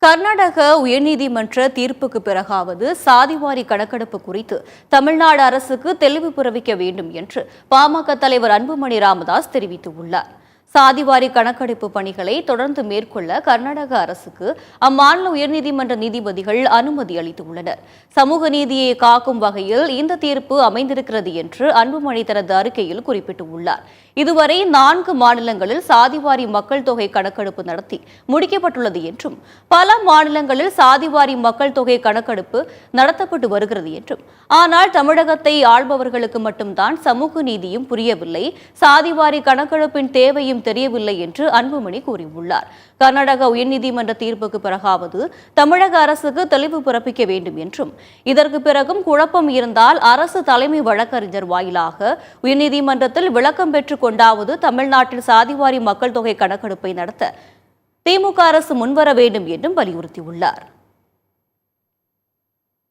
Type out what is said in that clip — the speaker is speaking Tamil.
கர்நாடக உயர்நீதிமன்ற தீர்ப்புக்கு பிறகாவது சாதிவாரி கணக்கெடுப்பு குறித்து தமிழ்நாடு அரசுக்கு தெளிவு பிறப்பிக்க வேண்டும் என்று பாமக தலைவர் அன்புமணி ராமதாஸ் தெரிவித்துள்ளார். சாதிவாரி கணக்கெடுப்பு பணிகளை தொடர்ந்து மேற்கொள்ள கர்நாடக அரசுக்கு அம்மாநில உயர்நீதிமன்ற நீதிபதிகள் அனுமதி அளித்துள்ளனர். சமூக நீதியை காக்கும் வகையில் இந்த தீர்ப்பு அமைந்திருக்கிறது என்று அன்புமணி தனது அறிக்கையில் குறிப்பிட்டுள்ளார். இதுவரை 4 மாநிலங்களில் சாதிவாரி மக்கள் தொகை கணக்கெடுப்பு நடத்தி முடிக்கப்பட்டுள்ளது என்றும் பல மாநிலங்களில் சாதிவாரி மக்கள் தொகை கணக்கெடுப்பு நடத்தப்பட்டு வருகிறது என்றும், ஆனால் தமிழகத்தை ஆள்பவர்களுக்கு மட்டும்தான் சமூக நீதியும் புரியவில்லை, சாதிவாரி கணக்கெடுப்பின் தேவையும் தெரியவில்லை என்று அன்புமணி கூறியுள்ளார். கர்நாடக உயர்நீதிமன்ற தீர்ப்புக்கு பிறகாவது தமிழக அரசுக்கு தெளிவு பிறப்பிக்க வேண்டும் என்றும், இதற்கு பிறகும் குழப்பம் இருந்தால் அரசு தலைமை வழக்கறிஞர் வாயிலாக உயர்நீதிமன்றத்தில் விளக்கம் பெற்றுக் கொண்டாவது தமிழ்நாட்டில் சாதிவாரி மக்கள் தொகை கணக்கெடுப்பை நடத்த திமுக அரசு முன்வர வேண்டும் என்றும் வலியுறுத்தியுள்ளார்.